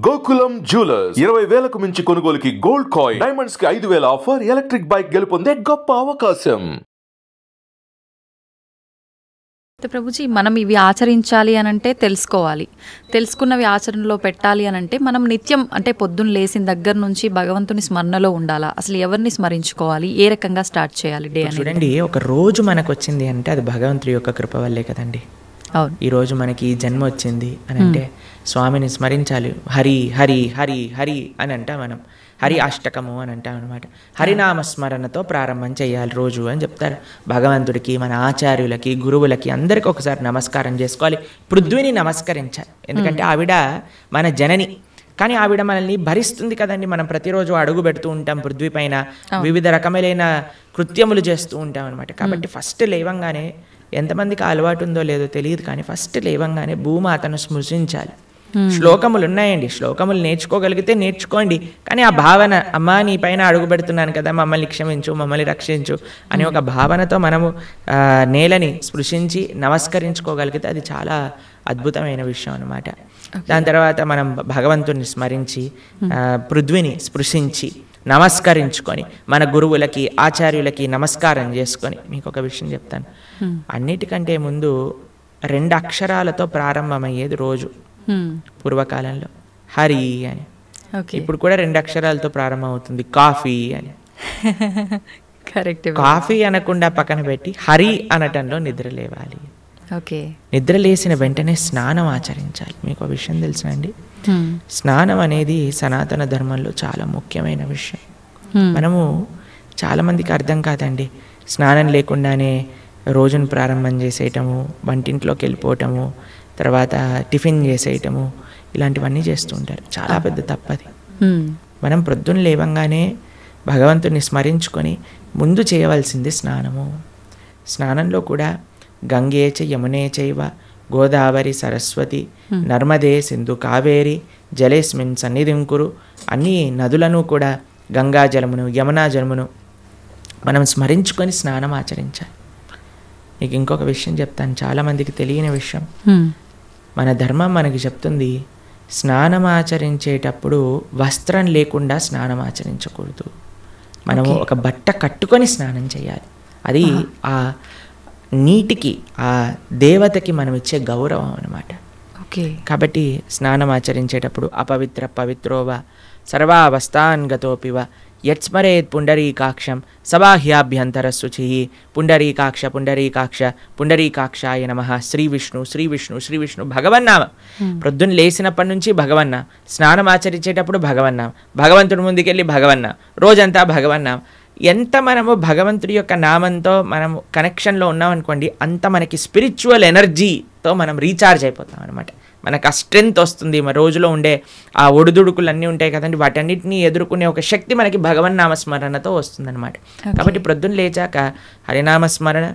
Gokulam jewellers 20,000కు మించి కొనుగోలుకి gold coin, diamonds కి 5,000 ఆఫర్, ఎలక్ట్రిక్ బైక్ గెలుపొందే గొప్ప అవకాశం. ప్రభుజీ, మనం ఇవి ఆచరించాలి అనంటే తెలుసుకున్నవి ఆచరణలో పెట్టాలి అనంటే మనం నిత్యం అంటే పొద్దున్న లేచిన దగ్గర నుంచి భగవంతుని స్మరణలో ఉండాలా? అసలు ఎవరిని స్మరించుకోవాలి? ఏ రకంగా స్టార్ట్ చేయాలి డే అని? చూడండి, ఒక రోజు మనకు వచ్చింది అంటే అది భగవంతుడి యొక్క కృప వల్లే కదండి. ఈరోజు మనకి ఈ జన్మ వచ్చింది అని అంటే స్వామిని స్మరించాలి. హరి హరి హరి హరి అని అంటాం మనం. హరి అష్టకము అని అంటాం అనమాట. హరినామస్మరణతో ప్రారంభం చేయాలి రోజు అని చెప్తారు. భగవంతుడికి, మన ఆచార్యులకి, గురువులకి అందరికీ ఒకసారి నమస్కారం చేసుకోవాలి. పృథ్వీని నమస్కరించాలి, ఎందుకంటే ఆవిడ మన జనని. కానీ ఆవిడ మనల్ని భరిస్తుంది కదండి. మనం ప్రతిరోజు అడుగు పెడుతూ ఉంటాం పృథ్వీ పైన, వివిధ రకమైన కృత్యములు చేస్తూ ఉంటాం అనమాట. కాబట్టి ఫస్ట్ లేవంగానే, ఎంతమందికి అలవాటు ఉందో లేదో తెలియదు కానీ ఫస్ట్ లేవంగానే భూమాతను స్మృశించాలి. శ్లోకములు ఉన్నాయండి, శ్లోకములు నేర్చుకోగలిగితే నేర్చుకోండి. కానీ ఆ భావన, అమ్మా నీ పైన అడుగు పెడుతున్నాను కదా, మమ్మల్ని క్షమించు, మమ్మల్ని రక్షించు అనే ఒక భావనతో మనము నేలని స్పృశించి నమస్కరించుకోగలిగితే అది చాలా అద్భుతమైన విషయం అనమాట. దాని తర్వాత మనం భగవంతుని స్మరించి పృథ్వీని స్పృశించి నమస్కరించుకొని మన గురువులకి, ఆచార్యులకి నమస్కారం చేసుకొని, మీకు ఒక విషయం చెప్తాను. అన్నిటికంటే ముందు 2 అక్షరాలతో ప్రారంభమయ్యేది రోజు పూర్వకాలంలో, హరి అని. ఇప్పుడు కూడా 2 అక్షరాలతో ప్రారంభం అవుతుంది, కాఫీ అని. కాఫీ అనకుండా పక్కన పెట్టి హరి అనటంలో నిద్ర లేవాలి. నిద్ర లేసిన వెంటనే స్నానం ఆచరించాలి. మీకు ఒక విషయం తెలుసా అండి? స్నానం అనేది సనాతన ధర్మంలో చాలా ముఖ్యమైన విషయం. మనము చాలామందికి అర్థం కాదండి. స్నానం లేకుండానే రోజును ప్రారంభం చేసేయటము, వంటింట్లోకి వెళ్ళిపోవటము, తర్వాత టిఫిన్ చేసేయటము, ఇలాంటివన్నీ చేస్తూ ఉంటారు. చాలా పెద్ద తప్పది. మనం ప్రొద్దున లేవంగానే భగవంతుని స్మరించుకొని ముందు చేయవలసింది స్నానము. స్నానంలో కూడా గంగే చ యమునే చైవ గోదావరి సరస్వతి నర్మదే సింధు కావేరి జలేస్మిన్ సన్నిధిం కురు. అన్ని నదులను కూడా, గంగా జలమును, యమునా జలమును మనం స్మరించుకొని స్నానం ఆచరించాలి. మీకు ఇంకొక విషయం చెప్తాను, చాలామందికి తెలియని విషయం. మన ధర్మం మనకి చెప్తుంది, స్నానం ఆచరించేటప్పుడు వస్త్రం లేకుండా స్నానం ఆచరించకూడదు. మనము ఒక బట్ట కట్టుకొని స్నానం చేయాలి. అది ఆ నీటికి, ఆ దేవతకి మనం ఇచ్చే గౌరవం అన్నమాట. కాబట్టి స్నానం ఆచరించేటప్పుడు అపవిత్ర పవిత్రోవ సర్వావస్థాన్ గతోపివ యత్స్మరేత్ పుండరీకాక్షం సబాహ్యాభ్యంతర శుచి. పుండరీకాక్ష పుండరీకాక్ష పుండరీకాక్షాయ నమః. శ్రీ విష్ణు శ్రీ విష్ణు శ్రీ విష్ణు భగవన్నామ. ప్రొద్దున లేచినప్పటి నుంచి భగవన్నా, స్నానం ఆచరించేటప్పుడు భగవన్నాం, భగవంతుడి ముందుకెళ్ళి భగవన్నా, రోజంతా భగవన్నాం. ఎంత మనము భగవంతుడి యొక్క నామంతో మనము కనెక్షన్లో ఉన్నామనుకోండి, అంత మనకి స్పిరిచువల్ ఎనర్జీతో మనం రీఛార్జ్ అయిపోతాం అనమాట. మనకు ఆ స్ట్రెంగ్త్ వస్తుంది. మన రోజులో ఉండే ఆ ఒడిదుడుకులు అన్నీ ఉంటాయి కదండి, వాటన్నిటిని ఎదుర్కొనే ఒక శక్తి మనకి భగవన్నామస్మరణతో వస్తుందన్నమాట. కాబట్టి ప్రొద్దున లేచాక హరినామస్మరణ,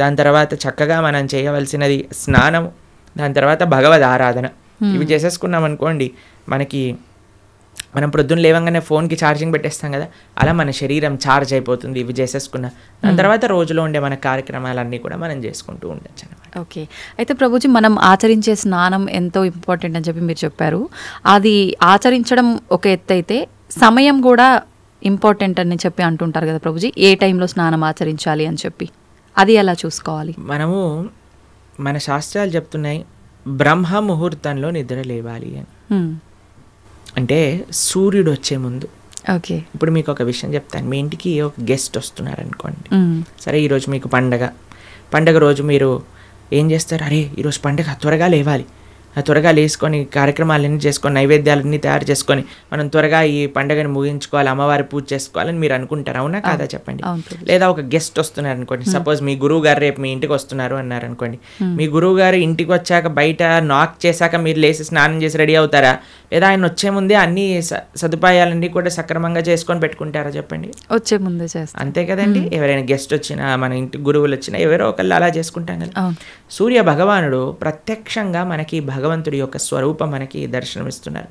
దాని తర్వాత చక్కగా మనం చేయవలసినది స్నానం, దాని తర్వాత భగవద్ ఆరాధన. ఇవి చేసేసుకున్నాం అనుకోండి, మనం ప్రొద్దున లేవంగానే ఫోన్కి ఛార్జింగ్ పెట్టేస్తాం కదా, అలా మన శరీరం ఛార్జ్ అయిపోతుంది ఇవి చేసేసుకున్న. దాని తర్వాత రోజులో ఉండే మన కార్యక్రమాలన్నీ కూడా మనం చేసుకుంటూ ఉండొచ్చు అనమాట. ఓకే, అయితే ప్రభుజీ, మనం ఆచరించే స్నానం ఎంతో ఇంపార్టెంట్ అని చెప్పి మీరు చెప్పారు. అది ఆచరించడం ఒక ఎత్తు అయితే సమయం కూడా ఇంపార్టెంట్ అని చెప్పి అంటుంటారు కదా ప్రభుజీ, ఏ టైంలో స్నానం ఆచరించాలి అని చెప్పి, అది ఎలా చూసుకోవాలి? మనము, మన శాస్త్రాలు చెప్తున్నాయి బ్రహ్మ ముహూర్తంలో నిద్ర లేవాలి అని. అంటే సూర్యుడు వచ్చే ముందు. ఇప్పుడు మీకు ఒక విషయం చెప్తాను. మీ ఇంటికి ఒక గెస్ట్ వస్తున్నారు అనుకోండి, సరే ఈరోజు మీకు పండగ రోజు మీరు ఏం చేస్తారు? అరే ఈరోజు పండగ, త్వరగా లేవాలి, త్వరగా లేసుకొని కార్యక్రమాలన్నీ చేసుకొని, నైవేద్యాలన్నీ తయారు చేసుకొని మనం త్వరగా ఈ పండుగని ముగించుకోవాలి, అమ్మవారి పూజ చేసుకోవాలని మీరు అనుకుంటారు, అవునా కాదా చెప్పండి? లేదా ఒక గెస్ట్ వస్తున్నారు అనుకోండి, సపోజ్ మీ గురువు గారు రేపు మీ ఇంటికి వస్తున్నారు అన్నారు అనుకోండి. మీ గురువు గారు ఇంటికి వచ్చాక బయట నాక్ చేశాక మీరు లేచి స్నానం చేసి రెడీ అవుతారా? లేదా ఆయన వచ్చే ముందే అన్ని సదుపాయాలన్నీ కూడా సక్రమంగా చేసుకొని పెట్టుకుంటారా చెప్పండి? వచ్చే ముందే చేస్తారు, అంతే కదండి. ఎవరైనా గెస్ట్ వచ్చినా, మన ఇంటి గురువులు వచ్చినా, ఎవరో ఒకళ్ళు అలా చేసుకుంటాం కదా. సూర్య భగవానుడు ప్రత్యక్షంగా మనకి భగవంతుడి యొక్క స్వరూపం మనకి దర్శనమిస్తున్నారు.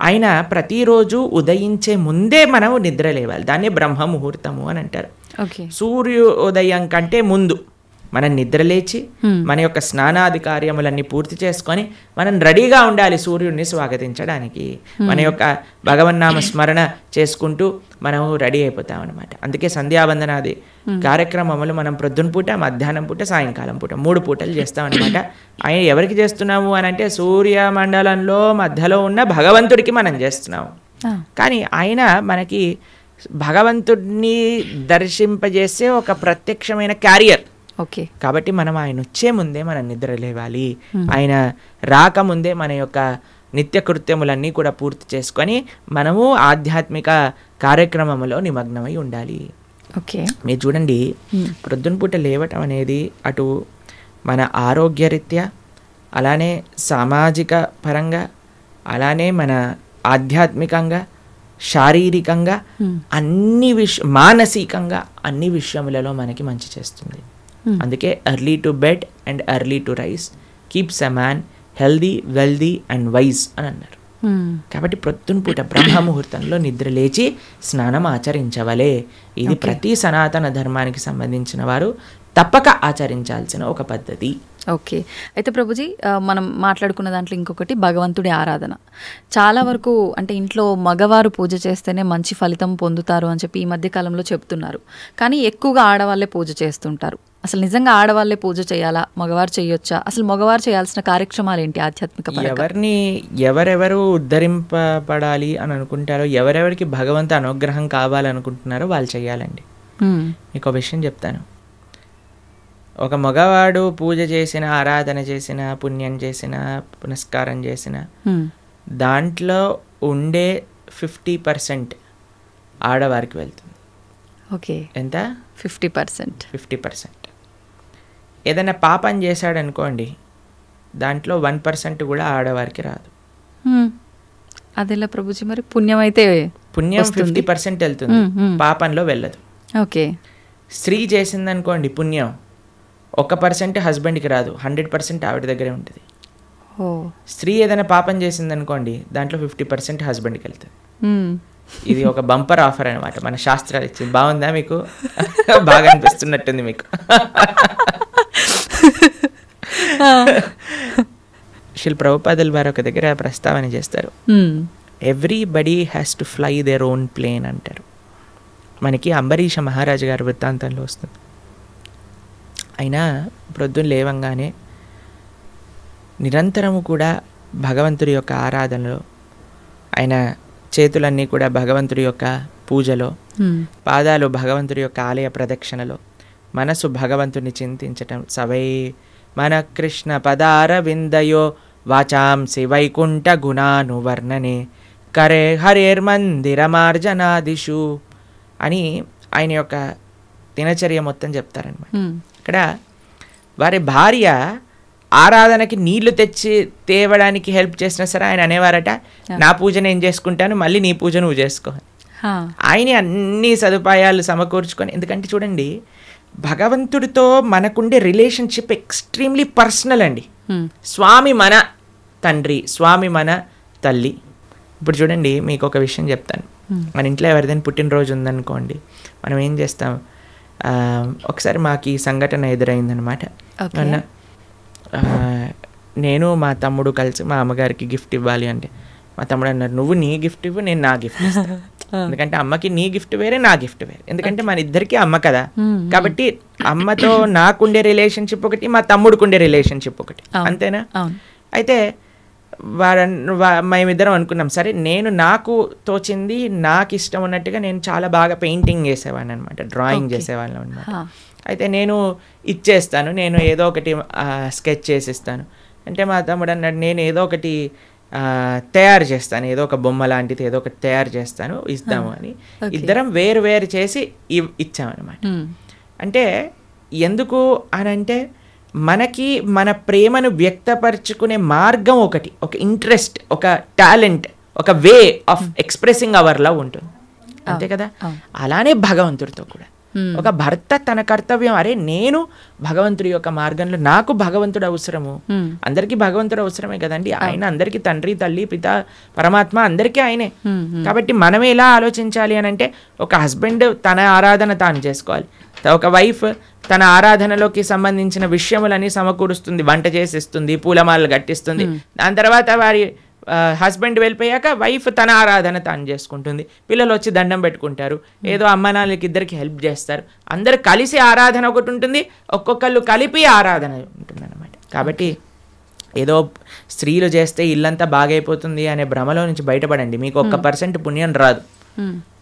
ఆయన ప్రతిరోజు ఉదయించే ముందే మనం నిద్ర లేవాలి. దాన్ని బ్రహ్మ ముహూర్తము అని అంటారు. సూర్యోదయం కంటే ముందు మనం నిద్రలేచి మన యొక్క స్నానాది కార్యములన్నీ పూర్తి చేసుకొని మనం రెడీగా ఉండాలి సూర్యుడిని స్వాగతించడానికి. మన యొక్క భగవన్నామ స్మరణ చేసుకుంటూ మనం రెడీ అయిపోతాం అనమాట. అందుకే సంధ్యావందనాది కార్యక్రమములు మనం ప్రొద్దున పూట, మధ్యాహ్నం పూట, సాయంకాలం పూట 3 పూటలు చేస్తాం అనమాట. ఆయన ఎవరికి చేస్తున్నాము అని అంటే సూర్యమండలంలో మధ్యలో ఉన్న భగవంతుడికి మనం చేస్తున్నాము. కానీ ఆయన మనకి భగవంతుడిని దర్శింపజేసే ఒక ప్రత్యక్షమైన క్యారియర్. ఓకే, కాబట్టి మనం ఆయన వచ్చే ముందే మనం నిద్ర లేవాలి. ఆయన రాకముందే మన యొక్క నిత్య కృత్యములన్నీ కూడా పూర్తి చేసుకొని మనము ఆధ్యాత్మిక కార్యక్రమంలో నిమగ్నమై ఉండాలి. ఓకే, మీరు చూడండి, ప్రొద్దున పూట లేవటం అనేది అటు మన ఆరోగ్యరీత్యా, అలానే సామాజిక పరంగా, అలానే మన ఆధ్యాత్మికంగా, శారీరకంగా, అన్ని మానసికంగా అన్ని విషయములలో మనకి మంచి చేస్తుంది. అందుకే early to bed and early to rice keeps a man healthy, wealthy and wise అని అన్నారు. కాబట్టి ప్రొద్దున పూట బ్రహ్మముహూర్తంలో నిద్ర లేచి స్నానం ఆచరించవలే. ఇది ప్రతి సనాతన ధర్మానికి సంబంధించిన వారు తప్పక ఆచరించాల్సిన ఒక పద్ధతి. ఓకే, అయితే ప్రభుజీ మనం మాట్లాడుకున్న దాంట్లో ఇంకొకటి భగవంతుడి ఆరాధన. చాలా వరకు అంటే ఇంట్లో మగవారు పూజ చేస్తేనే మంచి ఫలితం పొందుతారు అని చెప్పి ఈ మధ్య కాలంలో చెప్తున్నారు. కానీ ఎక్కువగా ఆడవాళ్ళే పూజ చేస్తుంటారు. అసలు నిజంగా ఆడవాళ్ళే పూజ చేయాలా, మగవారు చేయొచ్చా? అసలు మగవారు చేయాల్సిన కార్యక్రమాలు ఏంటి ఆధ్యాత్మిక పరంగా? ఎవరెవరు ఉద్ధరింపబడాలి అని అనుకుంటారో, ఎవరెవరికి భగవంతు అనుగ్రహం కావాలనుకుంటున్నారో వాళ్ళు చేయాలండి. మీకు ఒక విషయం చెప్తాను. ఒక మగవాడు పూజ చేసిన, ఆరాధన చేసిన, పుణ్యం చేసిన, పునస్కారం చేసిన దాంట్లో ఉండే 50% ఆడవారికి వెళ్తుంది. ఓకే, ఎంత? 50%. 50%. ఏదైనా పాపం చేశాడనుకోండి, దాంట్లో 1% కూడా ఆడవారికి రాదు. అదేలా ప్రభుజీ? మరి పుణ్యం అయితే పుణ్యం 50% వెళ్తుంది, పాపంలో వెళ్ళదు. ఓకే, స్త్రీ చేసిందనుకోండి పుణ్యం 1% హస్బెండ్కి రాదు, 100% ఆవిడ దగ్గరే ఉంటుంది. స్త్రీ ఏదైనా పాపం చేసిందనుకోండి, దాంట్లో 50% హస్బెండ్కి వెళ్తుంది. ఇది ఒక బంపర్ ఆఫర్ అనమాట, మన శాస్త్రాలు ఇచ్చింది. బాగుందా మీకు? బాగా అనిపిస్తున్నట్టుంది మీకు. శిల్ ప్రభుపాదుల వారు ఒక దగ్గర ప్రస్తావన చేస్తారు, everybody has to fly their own plane అంటారు. మనకి అంబరీష మహారాజు గారి వృత్తాంతంలో వస్తుంది. అయినా ప్రొద్దున లేవంగానే నిరంతరము కూడా భగవంతుడి యొక్క ఆరాధనలో, ఆయన చేతులన్నీ కూడా భగవంతుడి యొక్క పూజలో, పాదాలు భగవంతుడి యొక్క ఆలయ ప్రదక్షిణలో, మనసు భగవంతుని చింతించటం. సవై మన కృష్ణ పదార విందయో వాచాంసి వైకుంఠ గుణానువర్ణనే కరే హరేర్మందిరమార్జనాదిషు అని ఆయన యొక్క దినచర్య మొత్తం చెప్తారనమాట. ఇక్కడ వారి భార్య ఆరాధనకి నీళ్లు తెచ్చి తేవడానికి హెల్ప్ చేసినా సరే ఆయన అనేవారట, నా పూజ నేను చేసుకుంటాను, మళ్ళీ నీ పూజ నువ్వు చేసుకో. ఆయన అన్ని సదుపాయాలు సమకూర్చుకొని, ఎందుకంటే చూడండి భగవంతుడితో మనకుండే రిలేషన్షిప్ ఎక్స్ట్రీమ్లీ పర్సనల్ అండి. స్వామి మన తండ్రి, స్వామి మన తల్లి. ఇప్పుడు చూడండి మీకు ఒక విషయం చెప్తాను. మన ఇంట్లో ఎవరిదైనా పుట్టినరోజు ఉందనుకోండి, మనం ఏం చేస్తాం? ఒకసారి మాకు ఈ సంఘటన ఎదురైందనమాట. అన్న నేను మా తమ్ముడు కలిసి మా అమ్మగారికి గిఫ్ట్ ఇవ్వాలి అంటే, మా తమ్ముడు అన్నారు, నువ్వు నీ గిఫ్ట్ ఇవ్వు, నేను నా గిఫ్ట్ ఇస్తాను. ఎందుకంటే అమ్మకి నీ గిఫ్ట్ వేరే, నా గిఫ్ట్ వేరే. ఎందుకంటే మన ఇద్దరికి అమ్మ కదా, కాబట్టి అమ్మతో నాకుండే రిలేషన్షిప్ ఒకటి, మా తమ్ముడుకుండే రిలేషన్షిప్ ఒకటి, అంతేనా? అయితే మేమిద్దరం అనుకున్నాం, సరే నేను నాకు తోచింది నాకు ఇష్టం ఉన్నట్టుగా నేను చాలా బాగా పెయింటింగ్ చేసేవాడిని అనమాట, డ్రాయింగ్ చేసేవాళ్ళం అనమాట. అయితే నేను ఇచ్చేస్తాను, నేను ఏదో ఒకటి స్కెచ్ చేసిస్తాను అంటే, మా తమ్ముడు అన్నాడు, నేను ఏదో ఒకటి తయారు చేస్తాను, ఏదో ఒక బొమ్మ లాంటిది ఏదో ఒకటి తయారు చేస్తాను, ఇద్దాము అని ఇద్దరం వేరు వేరు చేసి ఇచ్చామన్నమాట. అంటే ఎందుకు అని అంటే, మనకి మన ప్రేమను వ్యక్తపరచుకునే మార్గం ఒకటి, ఒక ఇంట్రెస్ట్, ఒక టాలెంట్, ఒక way of expressing hour love ఉంటుంది, అంతే కదా. అలానే భగవంతుడితో కూడా ఒక భర్త తన కర్తవ్యం, అరే నేను భగవంతుడి యొక్క మార్గంలో, నాకు భగవంతుడు అవసరము, అందరికీ భగవంతుడు అవసరమే కదండి, ఆయన అందరికీ తండ్రి తల్లి పిత పరమాత్మ అందరికీ ఆయనే. కాబట్టి మనం ఎలా ఆలోచించాలి అని అంటే, ఒక హస్బెండ్ తన ఆరాధన తాను చేసుకోవాలి, ఒక వైఫ్ తన ఆరాధనలోకి సంబంధించిన విషయములని సమకూరుస్తుంది, వంట చేసిస్తుంది, పూలమాలలు కట్టిస్తుంది. దాని తర్వాత వారి హస్బెండ్ వెళ్ళిపోయాక వైఫ్ తన ఆరాధన తాను చేసుకుంటుంది, పిల్లలు వచ్చి దండం పెట్టుకుంటారు, ఏదో అమ్మ నాన్నలకి ఇద్దరికి హెల్ప్ చేస్తారు, అందరు కలిసి ఆరాధన ఒకటి ఉంటుంది, ఒక్కొక్కళ్ళు కలిపి ఆరాధన ఉంటుంది అన్నమాట. కాబట్టి ఏదో స్త్రీలు చేస్తే ఇల్లంతా బాగైపోతుంది అనే భ్రమలో నుంచి బయటపడండి, మీకు 1% పుణ్యం రాదు.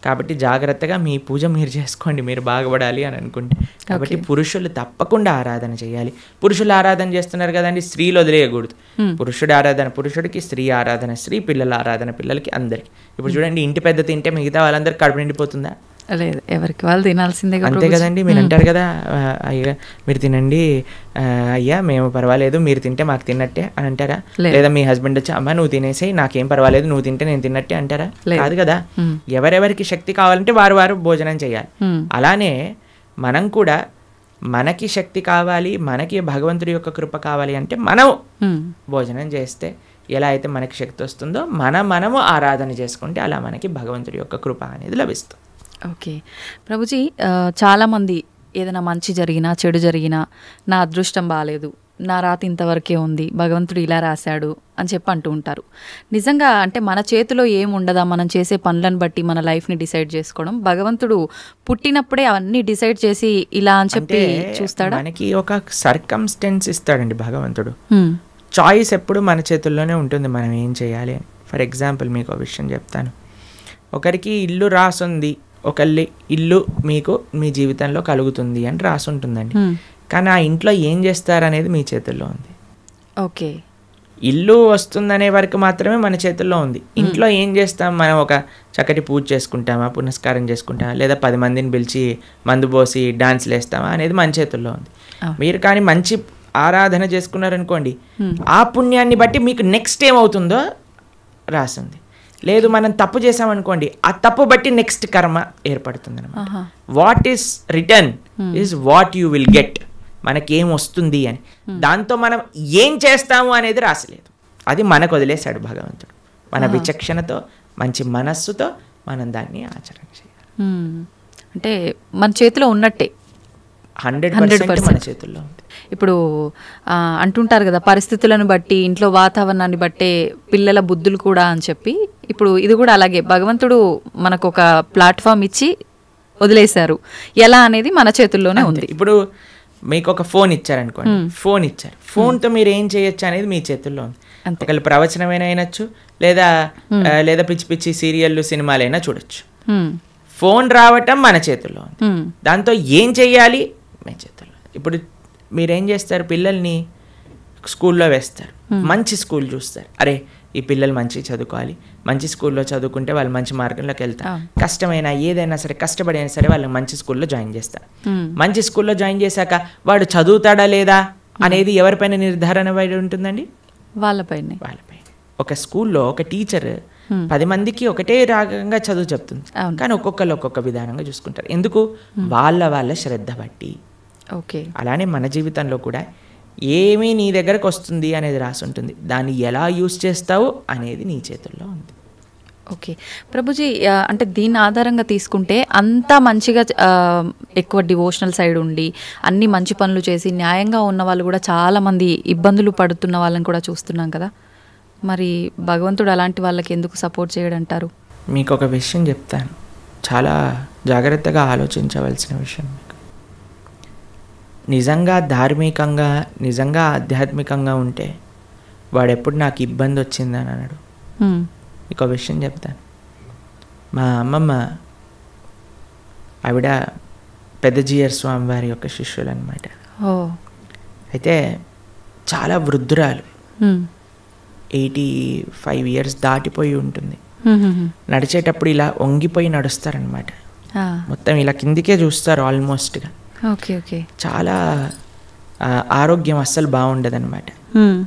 కాబట్టి జాగ్రత్తగా మీ పూజ మీరు చేసుకోండి, మీరు బాగుపడాలి అని అనుకుంటే. కాబట్టి పురుషులు తప్పకుండా ఆరాధన చేయాలి. పురుషులు ఆరాధన చేస్తున్నారు కదండి, స్త్రీలు వదిలేయకూడదు. పురుషుడి ఆరాధన పురుషుడికి, స్త్రీ ఆరాధన స్త్రీ, పిల్లల ఆరాధన పిల్లలకి, అందరికి. ఇప్పుడు చూడండి, ఇంటి పెద్ద తింటే మిగతా వాళ్ళందరూ కడుపు నిండిపోతుందా? లేదు, ఎవరికి వాళ్ళు తినాల్సిందే, అంతే కదండి. మీరు అంటారు కదా, అయ్యా మీరు తినండి, అయ్యా మేము పర్వాలేదు, మీరు తింటే మాకు తిన్నట్టే అని అంటారా? లేదా మీ హస్బెండ్ వచ్చి అమ్మ నువ్వు తినేసి నాకేం పర్వాలేదు, నువ్వు తింటే నేను తిన్నట్టే అంటారా? కాదు కదా. ఎవరెవరికి శక్తి కావాలంటే వారు వారు భోజనం చేయాలి. అలానే మనం కూడా మనకి శక్తి కావాలి, మనకి భగవంతుడి యొక్క కృప కావాలి అంటే మనం భోజనం చేస్తే ఎలా అయితే మనకి శక్తి వస్తుందో మనము ఆరాధన చేసుకుంటే అలా మనకి భగవంతుడి యొక్క కృప అనేది లభిస్తుంది. ఓకే ప్రభుజీ, చాలామంది ఏదైనా మంచి జరిగినా చెడు జరిగినా నా అదృష్టం బాగాలేదు, నా రాత ఇంతవరకే ఉంది, భగవంతుడు ఇలా రాశాడు అని చెప్పి అంటూ ఉంటారు. నిజంగా అంటే మన చేతిలో ఏముండదా, మనం చేసే పనులను బట్టి మన లైఫ్ని డిసైడ్ చేసుకోవడం? భగవంతుడు పుట్టినప్పుడే అవన్నీ డిసైడ్ చేసి ఇలా అని చెప్పి చూస్తాడా? మనకి ఒక సర్కమ్స్టెన్స్ ఇస్తాడండి భగవంతుడు. చాయిస్ ఎప్పుడు మన చేతుల్లోనే ఉంటుంది, మనం ఏం చేయాలి అని. ఫర్ ఎగ్జాంపుల్ మీకు ఒక విషయం చెప్తాను. ఒకరికి ఇల్లు రాసుంది, ఒకళ్ళి ఇల్లు మీకు మీ జీవితంలో కలుగుతుంది అని రాసి ఉంటుందండి. కానీ ఆ ఇంట్లో ఏం చేస్తారనేది మీ చేతుల్లో ఉంది. ఓకే, ఇల్లు వస్తుందనే వరకు మాత్రమే మన చేతుల్లో ఉంది. ఇంట్లో ఏం చేస్తాం, మనం ఒక చక్కటి పూజ చేసుకుంటామా, పునస్కారం చేసుకుంటామా, లేదా 10 మందిని పిలిచి మందు పోసి డాన్స్లు వేస్తామా అనేది మన చేతుల్లో ఉంది. మీరు కానీ మంచి ఆరాధన చేసుకున్నారనుకోండి, ఆ పుణ్యాన్ని బట్టి మీకు నెక్స్ట్ ఏమవుతుందో రాసింది. లేదు మనం తప్పు చేసామనుకోండి, ఆ తప్పు బట్టి నెక్స్ట్ కర్మ ఏర్పడుతుంది అనమాట. What is return is what you will get. మనకేం వస్తుంది అని, దాంతో మనం ఏం చేస్తాము అనేది రాసలేదు, అది మనకు వదిలేశాడు భగవంతుడు. మన విచక్షణతో మంచి మనస్సుతో మనం దాన్ని ఆచరణ చేయాలి. అంటే మన చేతిలో ఉన్నట్టే 100% మన చేతుల్లో ఉంది. ఇప్పుడు అంటుంటారు కదా, పరిస్థితులను బట్టి ఇంట్లో వాతావరణాన్ని బట్టే పిల్లల బుద్ధులు కూడా అని చెప్పి, ఇప్పుడు ఇది కూడా అలాగే భగవంతుడు మనకు ఒక ప్లాట్ఫామ్ ఇచ్చి వదిలేశారు, ఎలా అనేది మన చేతుల్లోనే ఉంది. ఇప్పుడు మీకు ఒక ఫోన్ ఇచ్చారనుకోండి, ఫోన్ ఇచ్చారు, ఫోన్తో మీరు ఏం చేయొచ్చు అనేది మీ చేతుల్లో ఉంది. ఒకళ్ళు ప్రవచనమైనా అయినచ్చు, లేదా పిచ్చి పిచ్చి సీరియళ్ళు సినిమాలైనా చూడొచ్చు. ఫోన్ రావటం మన చేతుల్లో ఉంది, దాంతో ఏం చెయ్యాలి మీ చేతుల్లో. ఇప్పుడు మీరేం చేస్తారు, పిల్లల్ని స్కూల్లో వేస్తారు, మంచి స్కూల్ చూస్తారు, అరే ఈ పిల్లలు మంచి చదువుకోవాలి, మంచి స్కూల్లో చదువుకుంటే వాళ్ళు మంచి మార్గంలోకి వెళ్తారు, కష్టమైనా ఏదైనా సరే కష్టపడి అయినా సరే వాళ్ళని మంచి స్కూల్లో జాయిన్ చేస్తారు. మంచి స్కూల్లో జాయిన్ చేశాక వాడు చదువుతాడా లేదా అనేది ఎవరిపైన నిర్ధారణ పడి ఉంటుందండి? వాళ్ళపైన. ఒక స్కూల్లో ఒక టీచర్ 10 మందికి ఒకటే రాగంగా చదువు చెప్తుంది, కానీ ఒక్కొక్కరు ఒక్కొక్క విధానంగా చూసుకుంటారు. ఎందుకు? వాళ్ళ శ్రద్ధ బట్టి. ఓకే, అలానే మన జీవితంలో కూడా ఏమీ నీ దగ్గరకు వస్తుంది అనేది రాసి ఉంటుంది, దాన్ని ఎలా యూజ్ చేస్తావు అనేది నీ చేతుల్లో ఉంది. ఓకే ప్రభుజీ, అంటే దీని ఆధారంగా తీసుకుంటే అంతా మంచిగా ఎక్కువ డివోషనల్ సైడ్ ఉండి అన్ని మంచి పనులు చేసి న్యాయంగా ఉన్న వాళ్ళు కూడా చాలామంది ఇబ్బందులు పడుతున్న వాళ్ళని కూడా చూస్తున్నాం కదా, మరి భగవంతుడు అలాంటి వాళ్ళకి ఎందుకు సపోర్ట్ చేయడంటారు? మీకు ఒక విషయం చెప్తాను, చాలా జాగ్రత్తగా ఆలోచించవలసిన విషయం. నిజంగా ధార్మికంగా, నిజంగా ఆధ్యాత్మికంగా ఉంటే వాడెప్పుడు నాకు ఇబ్బంది వచ్చిందని అన్నాడు. మీకు విషయం చెప్తాను. మా అమ్మమ్మ ఆవిడ పెద్దజీయర్ స్వామి వారి యొక్క శిష్యులు అనమాట. అయితే చాలా వృద్ధురాలు, 85 years దాటిపోయి ఉంటుంది. నడిచేటప్పుడు ఇలా వంగిపోయి నడుస్తారనమాట, మొత్తం ఇలా కిందికే చూస్తారు ఆల్మోస్ట్గా. చాలా ఆరోగ్యం అస్సలు బాగుండదు అనమాట.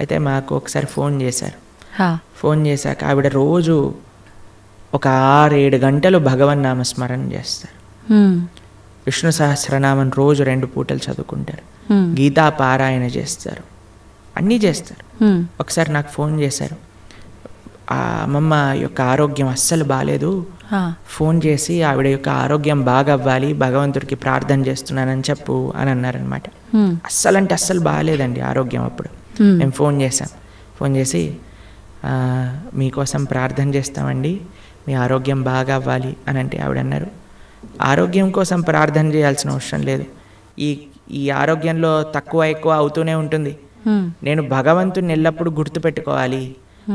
అయితే మాకు ఒకసారి ఫోన్ చేశారు. ఫోన్ చేశాక ఆవిడ రోజు ఒక 6-7 గంటలు భగవన్ నామస్మరణ చేస్తారు. విష్ణు సహస్రనామం రోజు 2 పూటలు చదువుకుంటారు, గీతా పారాయణ చేస్తారు, అన్నీ చేస్తారు. ఒకసారి నాకు ఫోన్ చేశారు, ఆ అమ్మమ్మ యొక్క ఆరోగ్యం అస్సలు బాగాలేదు, ఫోన్ చేసి ఆవిడ యొక్క ఆరోగ్యం బాగా అవ్వాలి, భగవంతుడికి ప్రార్థన చేస్తున్నానని చెప్పు అని అన్నారనమాట. అస్సలు అంటే అస్సలు బాగాలేదండి ఆరోగ్యం. అప్పుడు మేము ఫోన్ చేశాం, ఫోన్ చేసి మీకోసం ప్రార్థన చేస్తామండి, మీ ఆరోగ్యం బాగా అవ్వాలి అని అంటే ఆవిడ అన్నారు, ఆరోగ్యం కోసం ప్రార్థన చేయాల్సిన అవసరం లేదు, ఈ ఆరోగ్యంలో తక్కువ ఎక్కువ అవుతూనే ఉంటుంది, నేను భగవంతుని ఎల్లప్పుడూ గుర్తుపెట్టుకోవాలి,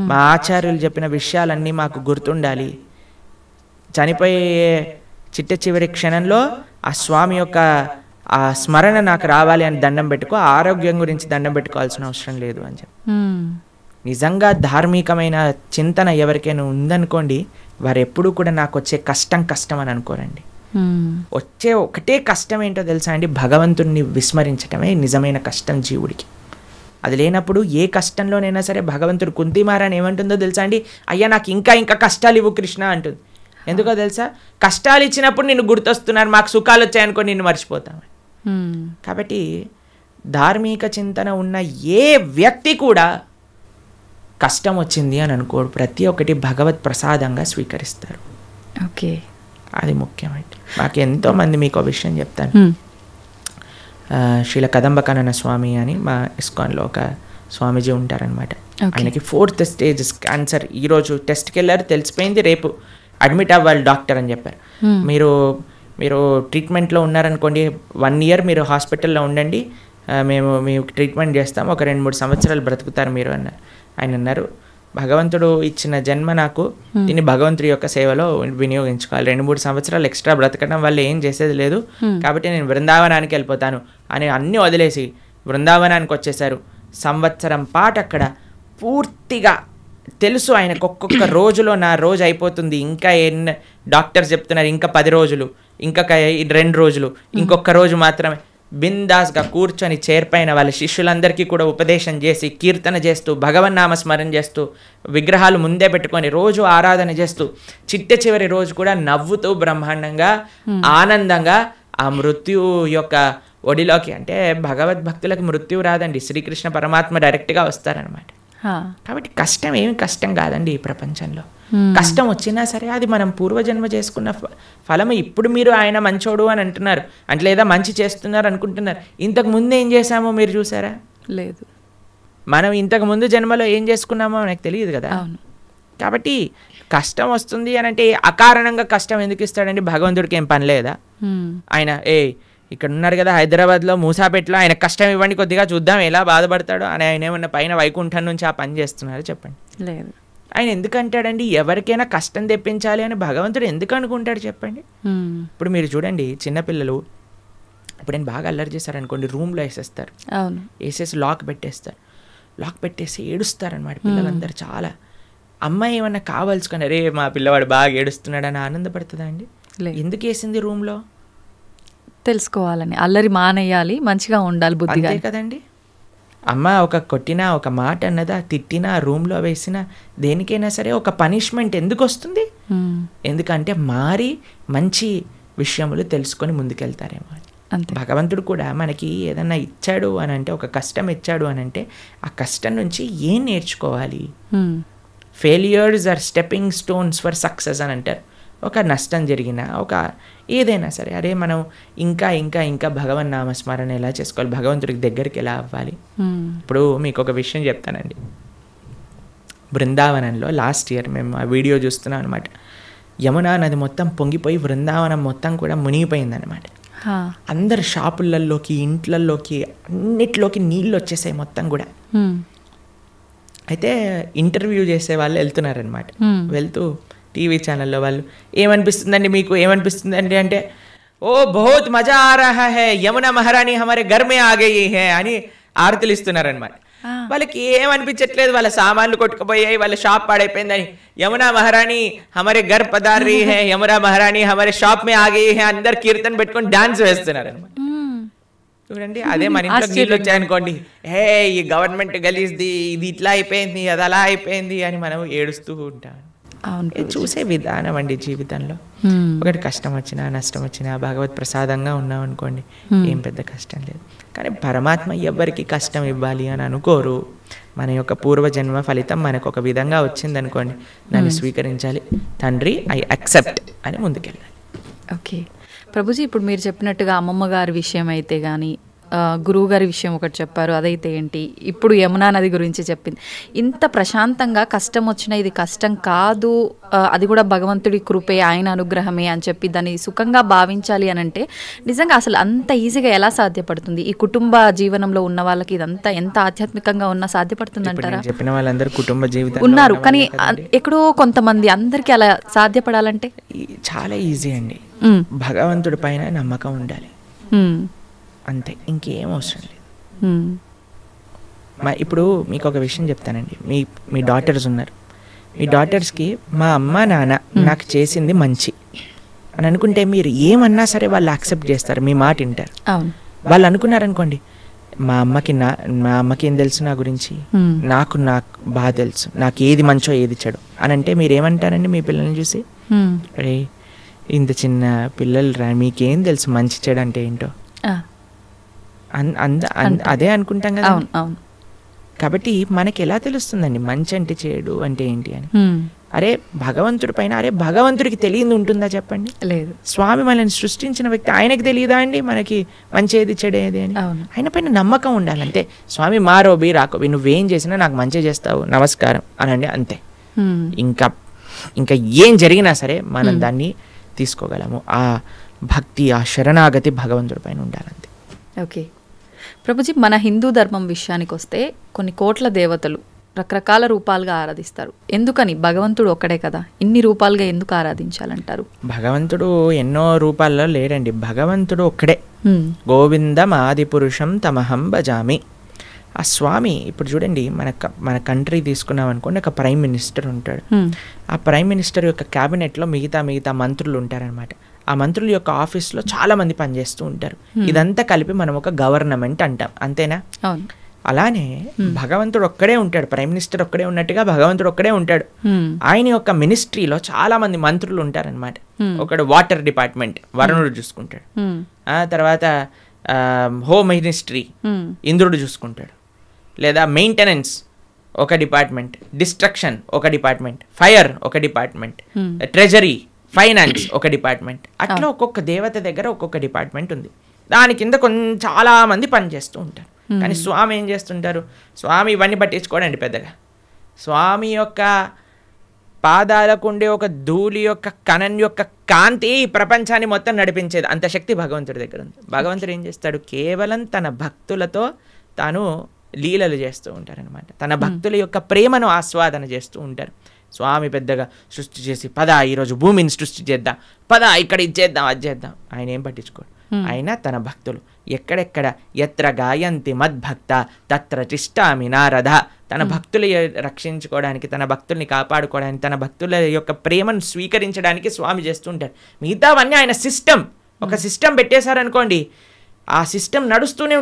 మా ఆచార్యులు చెప్పిన విషయాలన్నీ మాకు గుర్తుండాలి, చనిపోయే చిట్ట చివరి క్షణంలో ఆ స్వామి యొక్క ఆ స్మరణ నాకు రావాలి అని దండం పెట్టుకో, ఆరోగ్యం గురించి దండం పెట్టుకోవాల్సిన అవసరం లేదు అని చెప్పి. నిజంగా ధార్మికమైన చింతన ఎవరికైనా ఉందనుకోండి, వారు ఎప్పుడూ కూడా నాకు వచ్చే కష్టం అని అనుకోరండి. వచ్చే ఒకటే కష్టం ఏంటో తెలుసా అండి, భగవంతుడిని విస్మరించటమే నిజమైన కష్టం జీవుడికి. అది లేనప్పుడు ఏ కష్టంలోనైనా సరే భగవంతుడు కుంతిమారని ఏమంటుందో తెలుసా అండి, అయ్యా నాకు ఇంకా కష్టాలు ఇవ్వు కృష్ణ అంటుంది. ఎందుకో తెలుసా, కష్టాలు ఇచ్చినప్పుడు నిన్ను గుర్తొస్తున్నారు, మాకు సుఖాలు వచ్చాయనుకో నిన్ను మర్చిపోతాము. కాబట్టి ధార్మిక చింతన ఉన్న ఏ వ్యక్తి కూడా కష్టం వచ్చింది అని అనుకోడు, ప్రతి ఒక్కటి భగవత్ ప్రసాదంగా స్వీకరిస్తారు. ఓకే, అది ముఖ్యమండి. మాకు ఎంతోమంది, మీకు విషయం చెప్తాను, శ్రీల కదంబకానన స్వామి అని మా ఇస్కాన్లో ఒక స్వామీజీ ఉంటారనమాట. ఆయనకి 4th స్టేజ్ క్యాన్సర్. ఈరోజు టెస్ట్కి వెళ్ళారు, తెలిసిపోయింది, రేపు అడ్మిట్ అవ్వాలి డాక్టర్ అని చెప్పారు. మీరు ట్రీట్మెంట్లో ఉన్నారనుకోండి, 1 year మీరు హాస్పిటల్లో ఉండండి, మేము ట్రీట్మెంట్ చేస్తాం, ఒక 2-3 సంవత్సరాలు బ్రతుకుతారు మీరు అన్నారు. ఆయన అన్నారు, భగవంతుడు ఇచ్చిన జన్మ నాకు, దీన్ని భగవంతుడి యొక్క సేవలో వినియోగించుకోవాలి, 2-3 సంవత్సరాలు ఎక్స్ట్రా బ్రతకడం వల్ల ఏం చేసేది లేదు, కాబట్టి నేను బృందావనానికి వెళ్ళిపోతాను అని అన్నీ వదిలేసి బృందావనానికి వచ్చేసారు. సంవత్సరం పాటు అక్కడ పూర్తిగా తెలుసు ఆయనకు, ఒక్కొక్క రోజులో నా రోజు అయిపోతుంది, ఇంకా డాక్టర్స్ చెప్తున్నారు ఇంకా 10 రోజులు, ఇంకా 2 రోజులు, ఇంకొక రోజు మాత్రమే. బిందాస్గా కూర్చొని చేర్పైన వాళ్ళ శిష్యులందరికీ కూడా ఉపదేశం చేసి, కీర్తన చేస్తూ, భగవన్నామ స్మరణ చేస్తూ, విగ్రహాలు ముందే పెట్టుకొని రోజు ఆరాధన చేస్తూ, చివరి రోజు కూడా నవ్వుతూ బ్రహ్మాండంగా ఆనందంగా ఆ మృత్యు యొక్క ఒడిలోకి, అంటే భగవద్భక్తులకు మృత్యువు రాదండి, శ్రీకృష్ణ పరమాత్మ డైరెక్ట్గా వస్తారనమాట. కాబట్టి కష్టం ఏమి కష్టం కాదండి ఈ ప్రపంచంలో. కష్టం వచ్చినా సరే అది మనం పూర్వజన్మ చేసుకున్న ఫలము. ఇప్పుడు మీరు ఆయన మంచోడు అని అంటున్నారు అంటే, లేదా మంచి చేస్తున్నారు అనుకుంటున్నారు, ఇంతకు ముందు ఏం చేశామో మీరు చూసారా? లేదు. మనం ఇంతకు ముందు జన్మలో ఏం చేసుకున్నామో మనకు తెలియదు కదా. కాబట్టి కష్టం వస్తుంది అని అంటే అకారణంగా కష్టం ఎందుకు ఇస్తాడండి? భగవంతుడికి ఏం పని లేదా? ఆయన ఇక్కడ ఉన్నారు కదా హైదరాబాద్లో మూసాపేటలో, ఆయన కష్టం ఇవ్వండి కొద్దిగా చూద్దాం ఎలా బాధపడతాడో అని ఆయన ఏమన్నా పైన వైకుంఠం నుంచి ఆ పని చేస్తున్నారు చెప్పండి? లేదు. ఆయన ఎందుకు అంటాడండి ఎవరికైనా కష్టం తెప్పించాలి అని భగవంతుడు ఎందుకు అనుకుంటాడు చెప్పండి? ఇప్పుడు మీరు చూడండి, చిన్నపిల్లలు ఇప్పుడు నేను బాగా అల్లరి చేశారనుకోండి, రూమ్లో వేసేస్తారు, వేసేసి లాక్ పెట్టేస్తారు, లాక్ పెట్టేసి ఏడుస్తారనమాట పిల్లలందరూ చాలా. అమ్మాయి ఏమన్నా కావాల్సుకొని అరే మా పిల్లవాడు బాగా ఏడుస్తున్నాడు అని ఆనందపడుతుందా అండి? ఎందుకు వేసింది రూమ్లో? తెలుసుకోవాలని, అల్లరి మానేయాలి, మంచిగా ఉండాలి బుద్ధిగా, అంతే కదండి. అమ్మ ఒక కొట్టినా, ఒక మాట అన్నదా, తిట్టినా, రూమ్లో వేసినా, దేనికైనా సరే ఒక పనిష్మెంట్ ఎందుకు వస్తుంది? ఎందుకంటే మారి మంచి విషయములు తెలుసుకొని ముందుకెళ్తారేమో అని. భగవంతుడు కూడా మనకి ఏదన్నా ఇచ్చాడు అని అంటే, ఒక కష్టం ఇచ్చాడు అని అంటే, ఆ కష్టం నుంచి ఏం నేర్చుకోవాలి? Failures are stepping stones for success అని అంటారు. ఒక నష్టం జరిగినా, ఒక ఏదైనా సరే, అరే మనం ఇంకా ఇంకా ఇంకా భగవన్ నామస్మరణ ఎలా చేసుకోవాలి, భగవంతుడికి దగ్గరికి ఎలా అవ్వాలి. ఇప్పుడు మీకు ఒక విషయం చెప్తానండి. బృందావనంలో లాస్ట్ ఇయర్ మేము ఆ వీడియో చూస్తున్నాం అనమాట. యమునా నది మొత్తం పొంగిపోయి బృందావనం మొత్తం కూడా మునిగిపోయిందనమాట. అందరు షాపులలోకి, ఇంట్లలోకి, అన్నిట్లోకి నీళ్ళు వచ్చేసాయి మొత్తం కూడా. అయితే ఇంటర్వ్యూ చేసే వాళ్ళు వెళ్తున్నారనమాట. వెళ్తూ టీవీ ఛానల్లో వాళ్ళు ఏమనిపిస్తుందండి మీకు, ఏమనిపిస్తుందండి అంటే, ఓ బహుత్ మజా ఆ రహా హై, యమునా మహారాణి హమారే ఘర్ మే ఆ గయి హై అని ఆరతులు ఇస్తున్నారనమాట. వాళ్ళకి ఏమనిపించట్లేదు, వాళ్ళ సామాన్లు కొట్టుకుపోయాయి, వాళ్ళ షాప్ పాడైపోయిందని. యమునా మహారాణి హమారే ఘర్ పధార్ రహీ హై, యమునా మహారాణి హమారే షాప్ మే ఆ గయి హై, అందరు కీర్తన పెట్టుకొని డాన్స్ వేస్తున్నారు అనమాట. చూడండి, అదే మన ఇంట్లో నీళ్ళు వచ్చాయనుకోండి, ఈ గవర్నమెంట్ గలీజ్ది, ఇది ఇట్లా అయిపోయింది, అది అలా అయిపోయింది అని మనం ఏడుస్తూ ఉంటాం. చూసే విధానం అండి జీవితంలో. ఒకటి కష్టం వచ్చినా నష్టం వచ్చినా భగవత్ ప్రసాదంగా ఉన్నాం అనుకోండి, ఏం పెద్ద కష్టం లేదు. కానీ పరమాత్మ ఎవరికి కష్టం ఇవ్వాలి అని అనుకోరు. మన యొక్క పూర్వజన్మ ఫలితం మనకు ఒక విధంగా వచ్చిందనుకోండి, దాన్ని స్వీకరించాలి. తండ్రి ఐ యాక్సెప్ట్ అని ముందుకెళ్ళాలి. ఓకే ప్రభుజీ, ఇప్పుడు మీరు చెప్పినట్టుగా అమ్మమ్మ గారి విషయం అయితే కానీ, గురువు గారి విషయం ఒకటి చెప్పారు, అదైతే ఏంటి, ఇప్పుడు యమునా నది గురించి చెప్పింది. ఇంత ప్రశాంతంగా కష్టం వచ్చినా ఇది కష్టం కాదు, అది కూడా భగవంతుడి కృపే, ఆయన అనుగ్రహమే అని చెప్పి దాన్ని సుఖంగా భావించాలి అని అంటే నిజంగా అసలు అంత ఈజీగా ఎలా సాధ్యపడుతుంది? ఈ కుటుంబ జీవనంలో ఉన్న వాళ్ళకి ఇదంతా ఎంత ఆధ్యాత్మికంగా ఉన్నా సాధ్యపడుతుంది అంటారా? చెప్పిన వాళ్ళందరూ కుటుంబ జీవితం ఉన్నారు, కానీ ఎక్కడో కొంతమంది, అందరికీ అలా సాధ్యపడాలంటే చాలా ఈజీ అండి. భగవంతుడి పైన నమ్మకం ఉండాలి, అంతే, ఇంకేం అవసరం లేదు. ఇప్పుడు మీకు ఒక విషయం చెప్తానండి. మీ డాటర్స్ ఉన్నారు, మీ డాటర్స్కి మా అమ్మ నాన్న నాకు చేసింది మంచి అని అనుకుంటే మీరు ఏమన్నా సరే వాళ్ళు యాక్సెప్ట్ చేస్తారు, మీ మాట వింటారు. వాళ్ళు అనుకున్నారనుకోండి, మా అమ్మకి ఏం తెలుసు నా గురించి, నాకు బాగా తెలుసు, నాకు ఏది మంచో ఏది చెడు అని అంటే మీరు ఏమంటారండి మీ పిల్లల్ని చూసి? అరే ఇంత చిన్న పిల్లలు రా, మీకేం తెలుసు మంచి చెడు అంటే ఏంటో, అదే అనుకుంటాం కదా. కాబట్టి మనకి ఎలా తెలుస్తుందండి మంచి అంటే చెడు అంటే ఏంటి అని? అరే భగవంతుడి పైన, అరే భగవంతుడికి తెలియదు ఉంటుందా చెప్పండి? లేదు. స్వామి మనల్ని సృష్టించిన వ్యక్తి, ఆయనకి తెలియదా అండి మనకి మంచి ఏది చెడేది అని? ఆయన పైన నమ్మకం ఉండాలి అంతే. స్వామి మారోబి రాకోబి, నువ్వేం చేసినా నాకు మంచి చేస్తావు, నమస్కారం అనండి, అంతే. ఇంకా ఏం జరిగినా సరే మనం దాన్ని తీసుకోగలము. ఆ భక్తి, ఆ శరణాగతి భగవంతుడి పైన ఉండాలంతే. ఓకే ప్రభుజీ, మన హిందూ ధర్మం విషయానికి వస్తే కొన్ని కోట్ల దేవతలు రకరకాల రూపాలుగా ఆరాధిస్తారు. ఎందుకని? భగవంతుడు ఒక్కడే కదా, ఇన్ని రూపాలుగా ఎందుకు ఆరాధించాలంటారు? భగవంతుడు ఎన్నో రూపాల్లో లేడండి, భగవంతుడు ఒక్కడే. గోవిందం ఆది పురుషం తమహం భజామి. ఆ స్వామి ఇప్పుడు చూడండి, మన కంట్రీ తీసుకున్నాం అనుకోండి, ఒక ప్రైమ్ మినిస్టర్ ఉంటాడు. ఆ ప్రైమ్ మినిస్టర్ యొక్క క్యాబినెట్లో మిగతా మంత్రులు ఉంటారనమాట. ఆ మంత్రుల యొక్క ఆఫీస్లో చాలా మంది పనిచేస్తూ ఉంటారు. ఇదంతా కలిపి మనం ఒక గవర్నమెంట్ అంటాం, అంతేనా? అలానే భగవంతుడు ఒక్కడే ఉంటాడు, ప్రైమ్ మినిస్టర్ ఒక్కడే ఉన్నట్టుగా భగవంతుడు ఒక్కడే ఉంటాడు. ఆయన యొక్క మినిస్ట్రీలో చాలా మంది మంత్రులు ఉంటారనమాట. ఒకడు వాటర్ డిపార్ట్మెంట్ వరుణుడు చూసుకుంటాడు, తర్వాత హోమ్ మినిస్ట్రీ ఇంద్రుడు చూసుకుంటాడు, లేదా మెయింటెనెన్స్ ఒక డిపార్ట్మెంట్, డిస్ట్రక్షన్ ఒక డిపార్ట్మెంట్, ఫైర్ ఒక డిపార్ట్మెంట్, ట్రెజరీ ఫైనాన్స్ ఒక డిపార్ట్మెంట్. అట్లా ఒక్కొక్క దేవత దగ్గర ఒక్కొక్క డిపార్ట్మెంట్ ఉంది. దాని కింద చాలా మంది పనిచేస్తూ ఉంటారు. కానీ స్వామి ఏం చేస్తుంటారు? స్వామి ఇవన్నీ పట్టించుకోడండి పెద్దగా. స్వామి యొక్క పాదాలకు ఉండే ఒక ధూళి యొక్క కణం యొక్క కాంతి ప్రపంచాన్ని మొత్తం నడిపించేది, అంత శక్తి భగవంతుడి దగ్గర ఉంది. భగవంతుడు ఏం చేస్తాడు? కేవలం తన భక్తులతో తాను లీలలు చేస్తూ ఉంటారనమాట. తన భక్తుల యొక్క ప్రేమను ఆస్వాదన చేస్తూ ఉంటారు. స్వామి పెద్దగా సృష్టి చేసి పద ఈరోజు భూమిని సృష్టి చేద్దాం, పద ఇక్కడ ఇది చేద్దాం అది చేద్దాం, ఆయన ఏం పట్టించుకోడు. ఆయన తన భక్తులు ఎక్కడెక్కడ ఎత్ర గాయంతి మద్భక్త తత్ర తిష్టామి నారద, తన భక్తులు రక్షించుకోవడానికి, తన భక్తుల్ని కాపాడుకోవడానికి, తన భక్తుల యొక్క ప్రేమను స్వీకరించడానికి స్వామి చేస్తుంటారు. మిగతావన్నీ ఆయన సిస్టమ్, ఒక సిస్టమ్ పెట్టేశారనుకోండి, ఆ సిస్టమ్ నడుస్తూనే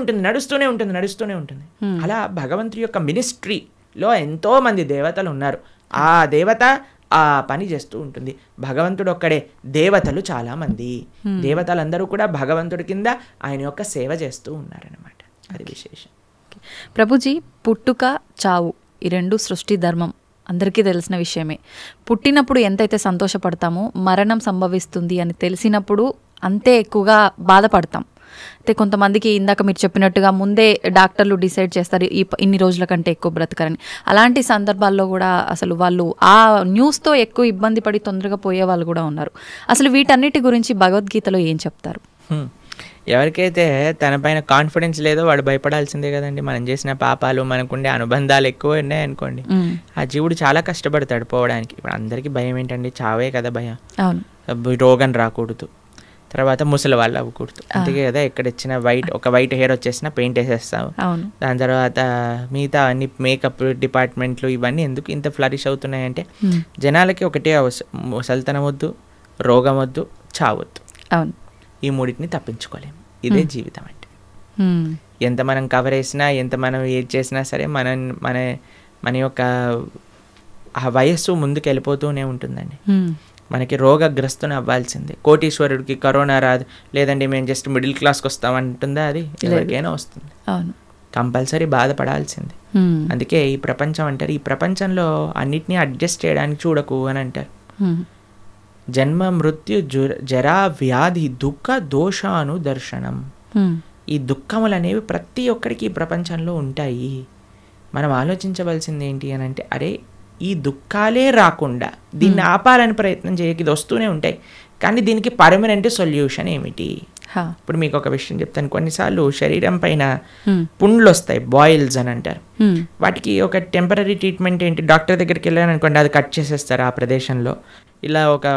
ఉంటుంది. అలా భగవంతుడి యొక్క మినిస్ట్రీలో ఎంతో మంది దేవతలు ఉన్నారు. ఆ దేవత ఆ పని చేస్తూ ఉంటుంది. భగవంతుడు ఒక్కడే, దేవతలు చాలా మంది. దేవతలందరూ కూడా భగవంతుడి కింద ఆయన యొక్క సేవ చేస్తూ ఉన్నారనమాట. అది విశేషం. ప్రభుజీ, పుట్టుక చావు ఈ రెండు సృష్టి ధర్మం అందరికీ తెలిసిన విషయమే. పుట్టినప్పుడు ఎంతైతే సంతోషపడతామో మరణం సంభవిస్తుంది అని తెలిసినప్పుడు అంతే ఎక్కువగా బాధపడతాం. అయితే కొంతమందికి ఇందాక మీరు చెప్పినట్టుగా ముందే డాక్టర్లు డిసైడ్ చేస్తారు ఇన్ని రోజుల కంటే ఎక్కువ బ్రతకరని. అలాంటి సందర్భాల్లో కూడా అసలు వాళ్ళు ఆ న్యూస్తో ఎక్కువ ఇబ్బంది పడి తొందరగా పోయే వాళ్ళు కూడా ఉన్నారు. అసలు వీటన్నిటి గురించి భగవద్గీతలో ఏం చెప్తారు? ఎవరికైతే తన పైన కాన్ఫిడెన్స్ లేదో వాడు భయపడాల్సిందే కదండి. మనం చేసిన పాపాలు, మనకుండే అనుబంధాలు ఎక్కువ ఉన్నాయనుకోండి, ఆ జీవుడు చాలా కష్టపడతాడు పోవడానికి. ఇప్పుడు అందరికీ భయం ఏంటండి? చావే కదా భయం. రోగం రాకూడదు, తర్వాత ముసలి వాళ్ళు అవ్వకూడదు, అందుకే కదా ఎక్కడిచ్చిన వైట్ హెయిర్ వచ్చేసినా పెయింట్ వేసేస్తాము. దాని తర్వాత మిగతా అన్ని మేకప్ డిపార్ట్మెంట్లు ఇవన్నీ ఎందుకు ఇంత ఫ్లరిష్ అవుతున్నాయంటే జనాలకి ఒకటే ముసలితనం వద్దు, రోగం వద్దు, చావద్దు. ఈ మూడింటిని తప్పించుకోలేము. ఇదే జీవితం అంటే. ఎంత మనం కవర్ వేసినా, ఎంత మనం ఏది చేసినా సరే మన యొక్క ఆ వయస్సు ముందుకు వెళ్ళిపోతూనే ఉంటుందండి. మనకి రోగగ్రస్తుని అవ్వాల్సిందే. కోటీశ్వరుడికి కరోనా రాదు, లేదండి మేము జస్ట్ మిడిల్ క్లాస్కి వస్తామంటుందా? అది ఎవరికైనా వస్తుంది, కంపల్సరీ బాధపడాల్సిందే. అందుకే ఈ ప్రపంచం అంటారు, ఈ ప్రపంచంలో అన్నిటినీ అడ్జస్ట్ చేయడానికి చూడకు అని అంటారు. జన్మ మృత్యు జరా వ్యాధి దుఃఖ దోషాను దర్శనం. ఈ దుఃఖములు అనేవి ప్రతి ఒక్కరికి ఈ ప్రపంచంలో ఉంటాయి. మనం ఆలోచించవలసింది ఏంటి అని అంటే, అరే ఈ దుఃఖాలే రాకుండా దీన్ని ఆపాలని ప్రయత్నం చేయక ఇది వస్తూనే ఉంటాయి, కానీ దీనికి పర్మనెంట్ సొల్యూషన్ ఏమిటి? ఇప్పుడు మీకు ఒక విషయం చెప్తాను. కొన్నిసార్లు శరీరం పైన పుండ్లు వస్తాయి, బాయిల్స్ అని అంటారు. వాటికి ఒక టెంపరీ ట్రీట్మెంట్ ఏంటి, డాక్టర్ దగ్గరికి వెళ్ళాను అనుకోండి, అది కట్ చేసేస్తారు. ఆ ప్రదేశంలో ఇలా ఒక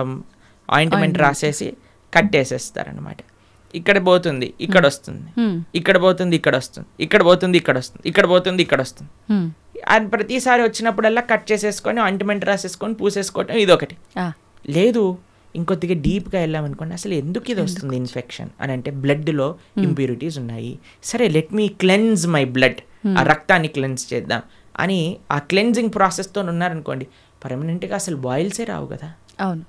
ఆయింట్మెంట్ రాసేసి కట్టేసేస్తారు అనమాట. ఇక్కడ పోతుంది ఇక్కడ వస్తుంది, ఇక్కడ పోతుంది ఇక్కడ వస్తుంది, ఇక్కడ పోతుంది ఇక్కడ వస్తుంది, ఇక్కడ పోతుంది ఇక్కడ వస్తుంది. అది ప్రతిసారి వచ్చినప్పుడల్లా కట్ చేసేసుకొని ఆయింట్మెంట్ రాసేసుకొని పూసేసుకోవటం ఇదొకటి. లేదు ఇంకొద్దిగా డీప్గా వెళ్ళామనుకోండి, అసలు ఎందుకు ఇది వస్తుంది ఇన్ఫెక్షన్ అని అంటే బ్లడ్లో ఇంప్యూరిటీస్ ఉన్నాయి. సరే let me cleanse my blood, ఆ రక్తాన్ని క్లెన్స్ చేద్దాం అని ఆ క్లెన్జింగ్ ప్రాసెస్తో ఉన్నారనుకోండి, పర్మనెంట్గా అసలు బాయిల్సే రావు కదా. అవును,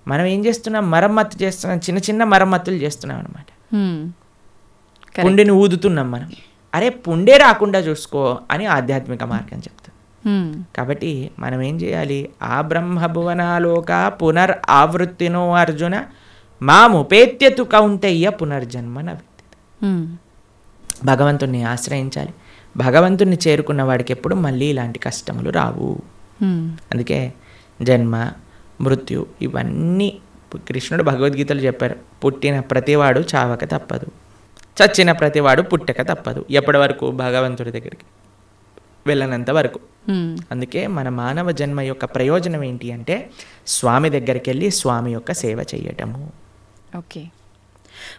మనం ఏం చేస్తున్నాం, మరమ్మత్తు చేస్తున్నాం, చిన్న చిన్న మరమ్మతులు చేస్తున్నాం అనమాట. పుండిని ఊదుతున్నాం మనం. అరే పుండే రాకుండా చూసుకో అని ఆధ్యాత్మిక మార్గం చెప్తాం. కాబట్టి మనం ఏం చేయాలి, ఆ బ్రహ్మభువనాలోక పునర్ ఆవృత్తినో అర్జున మాముపేత్యతు కౌంతయ్య పునర్జన్మన. భగవంతుణ్ణి ఆశ్రయించాలి. భగవంతుణ్ణి చేరుకున్న వాడికి ఎప్పుడు మళ్ళీ ఇలాంటి కష్టములు రావు. అందుకే జన్మ మృత్యు ఇవన్నీ కృష్ణుడు భగవద్గీతలు చెప్పారు. పుట్టిన ప్రతివాడు చావక తప్పదు, చచ్చిన ప్రతివాడు పుట్టక తప్పదు. ఎప్పటి వరకు? భగవంతుడి దగ్గరికి వెళ్ళనంత వరకు. అందుకే మన మానవ జన్మ యొక్క ప్రయోజనం ఏంటి అంటే స్వామి దగ్గరికి వెళ్ళి స్వామి యొక్క సేవ చేయటము. ఓకే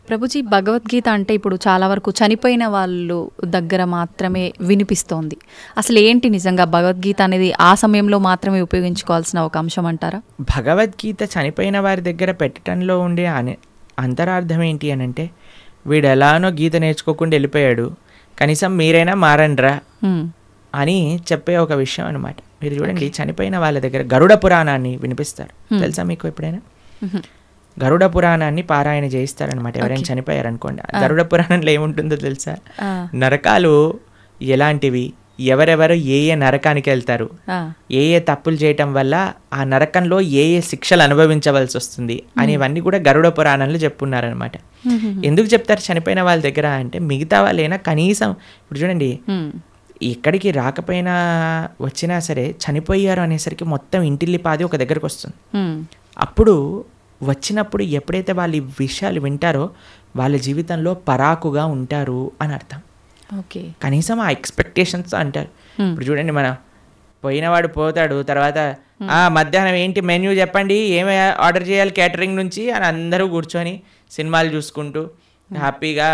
ప్రభుజీ, భగవద్గీత అంటే ఇప్పుడు చాలా వరకు చనిపోయిన వాళ్ళు దగ్గర మాత్రమే వినిపిస్తోంది. అసలు ఏంటి నిజంగా భగవద్గీత అనేది ఆ సమయంలో మాత్రమే ఉపయోగించుకోవాల్సిన ఒక అంశం అంటారా? భగవద్గీత చనిపోయిన వారి దగ్గర పెట్టడంలో ఉండే అంతరార్థం ఏంటి అని అంటే, వీడు ఎలానో గీత నేర్చుకోకుండా వెళ్ళిపోయాడు, కనీసం మీరైనా మారండ్రా అని చెప్పే ఒక విషయం అనమాట. మీరు చూడండి, చనిపోయిన వాళ్ళ దగ్గర గరుడ పురాణాన్ని వినిపిస్తారు. తెలుసా మీకు ఎప్పుడైనా? గరుడ పురాణాన్ని పారాయణ చేయిస్తారనమాట ఎవరైనా చనిపోయారనుకోండి. గరుడ పురాణంలో ఏముంటుందో తెలుసా? నరకాలు ఎలాంటివి, ఎవరెవరు ఏ ఏ నరకానికి వెళ్తారు, ఏ ఏ తప్పులు చేయటం వల్ల ఆ నరకంలో ఏ ఏ శిక్షలు అనుభవించవలసి వస్తుంది అనేవన్నీ కూడా గరుడ పురాణంలో చెప్పున్నారనమాట. ఎందుకు చెప్తారు చనిపోయిన వాళ్ళ దగ్గర అంటే, మిగతా వాళ్ళైనా కనీసం ఇప్పుడు చూడండి, ఎక్కడికి రాకపోయినా వచ్చినా సరే చనిపోయారు అనేసరికి మొత్తం ఇంటిల్లిపాది ఒక దగ్గరకు వస్తుంది. అప్పుడు వచ్చినప్పుడు ఎప్పుడైతే వాళ్ళు ఈ విషయాలు వింటారో వాళ్ళ జీవితంలో పరాకుగా ఉంటారు అని అర్థం. ఓకే, కనీసం ఆ ఎక్స్పెక్టేషన్స్ అంటారు. ఇప్పుడు చూడండి, మన పోయినవాడు పోతాడు, తర్వాత మధ్యాహ్నం ఏంటి మెన్యూ చెప్పండి, ఏమి ఆర్డర్ చేయాలి క్యాటరింగ్ నుంచి అని అందరూ కూర్చొని సినిమాలు చూసుకుంటూ హ్యాపీగా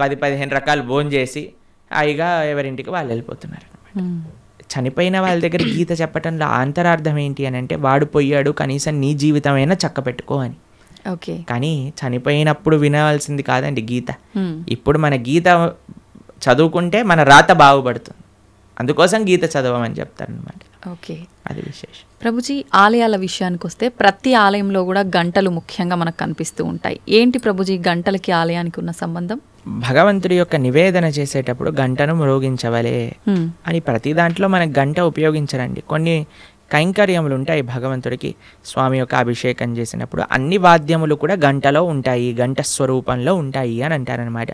10-15 రకాలు భోజనం చేసి హాయిగా ఎవరింటికి వాళ్ళు వెళ్ళిపోతున్నారు. చనిపోయిన వాళ్ళ దగ్గర గీత చెప్పటంలో అంతరార్థం ఏంటి అని అంటే, వాడు పోయాడు, కనీసం నీ జీవితమైనా చక్క పెట్టుకో అని. ఓకే, కానీ చనిపోయినప్పుడు వినవలసింది కాదండి గీత. ఇప్పుడు మన గీత చదువుకుంటే మన రాత బాగుపడుతుంది, అందుకోసం గీత చదవమని చెప్తారనమాట. ఓకే, అది విశేషం. ప్రభుజీ, ఆలయాల విషయానికి వస్తే ప్రతి ఆలయంలో కూడా గంటలు ముఖ్యంగా మనకు కనిపిస్తూ ఉంటాయి. ఏంటి ప్రభుజీ గంటలకి ఆలయానికి ఉన్న సంబంధం? భగవంతుడి యొక్క నివేదన చేసేటప్పుడు గంటను మ్రోగించవలే అని ప్రతి దాంట్లో మనకు గంట ఉపయోగించరండి. కొన్ని కైంకర్యములు ఉంటాయి భగవంతుడికి. స్వామి యొక్క అభిషేకం చేసినప్పుడు అన్ని వాద్యములు కూడా గంటలో ఉంటాయి, గంట స్వరూపంలో ఉంటాయి అని అంటారనమాట.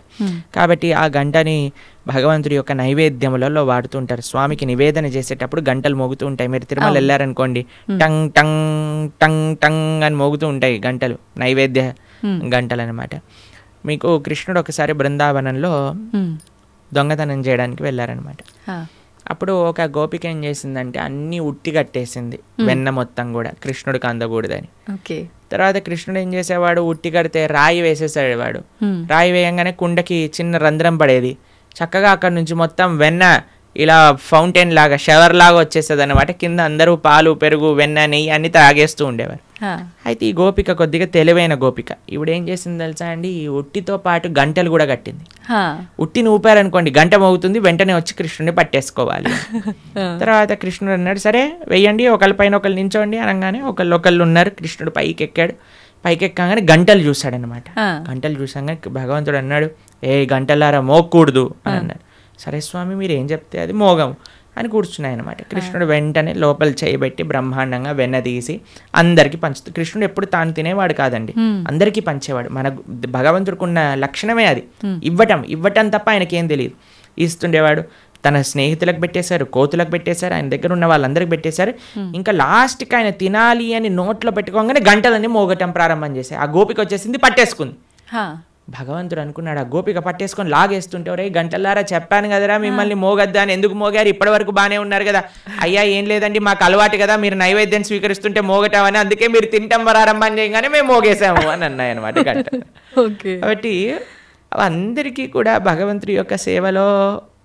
కాబట్టి ఆ గంటని భగవంతుడి యొక్క నైవేద్యములలో వాడుతుంటారు. స్వామికి నివేదన చేసేటప్పుడు గంటలు మోగుతూ ఉంటాయి. మీరు తిరుమల వెళ్ళారనుకోండి, టంగ్ టంగ్ టంగ్ టంగ్ అని మోగుతూ ఉంటాయి గంటలు, నైవేద్య గంటలు అనమాట. మీకు కృష్ణుడు ఒకసారి బృందావనంలో దొంగతనం చేయడానికి వెళ్ళారనమాట. అప్పుడు ఒక గోపిక ఏం చేసిందంటే అన్నీ ఉట్టి కట్టేసింది, వెన్న మొత్తం కూడా, కృష్ణుడికి అందకూడదని. తర్వాత కృష్ణుడు ఏం చేసేవాడు, ఉట్టి కడితే రాయి వేసేసాడు వాడు. రాయి వేయంగానే కుండకి చిన్న రంధ్రం పడేది. చక్కగా అక్కడ నుంచి మొత్తం వెన్న ఇలా ఫౌంటైన్ లాగా షవర్ లాగా వచ్చేస్తుంది అనమాట. కింద అందరూ పాలు పెరుగు వెన్న నెయ్యి అన్ని తాగేస్తూ ఉండేవారు. అయితే ఈ గోపిక కొద్దిగా తెలివైన గోపిక. ఇప్పుడు ఏం చేసింది తెలుసా అండి, ఈ ఉట్టితో పాటు గంటలు కూడా కట్టింది. ఉట్టిని ఊపారనుకోండి గంట మోగుతుంది, వెంటనే వచ్చి కృష్ణుడిని పట్టేసుకోవాలి. తర్వాత కృష్ణుడు అన్నాడు సరే వెయ్యండి, ఒకళ్ళ పైన ఒకళ్ళు నించోండి అనగానే ఒకళ్ళు ఉన్నారు. కృష్ణుడు పైకి ఎక్కాడు. పైకి ఎక్కగానే గంటలు చూశాడనమాట. గంటలు చూసాగానే భగవంతుడు అన్నాడు గంటలారా మోగకూడదు అని అన్నాడు. సరే స్వామి మీరు ఏం చెప్తే అది మోగము అని కూర్చున్నాయి అనమాట. కృష్ణుడు వెంటనే లోపల చేయబెట్టి బ్రహ్మాండంగా వెన్న తీసి అందరికీ పంచుతూ, కృష్ణుడు ఎప్పుడు తాను తినేవాడు కాదండి, అందరికీ పంచేవాడు. మన భగవంతుడికి ఉన్న లక్షణమే అది, ఇవ్వటం తప్ప ఆయనకేం తెలియదు. ఇస్తుండేవాడు. తన స్నేహితులకు పెట్టేశారు, కోతులకు పెట్టేశారు, ఆయన దగ్గర ఉన్న వాళ్ళందరికి పెట్టేశారు. ఇంకా లాస్ట్కి ఆయన తినాలి అని నోట్లో పెట్టుకోగానే గంటలన్నీ మోగటం ప్రారంభం చేశాయి. ఆ గోపిక వచ్చేసింది, పట్టేసుకుంది. భగవంతుడు అనుకున్నాడు ఆ గోపిక పట్టేసుకొని లాగేస్తుంటే ఒరే గంటలారా చెప్పాను కదరా మిమ్మల్ని మోగద్దా అని, ఎందుకు మోగారు, ఇప్పటి వరకు బాగానే ఉన్నారు కదా. అయ్యా ఏం లేదండి మాకు అలవాటు కదా మీరు నైవేద్యం స్వీకరిస్తుంటే మోగటామని, అందుకే మీరు తింటాం ప్రారంభం చేయగానే మేము మోగేసాము అని అన్నాయన్నమాట గంట. కాబట్టి అందరికీ కూడా భగవంతుడి యొక్క సేవలో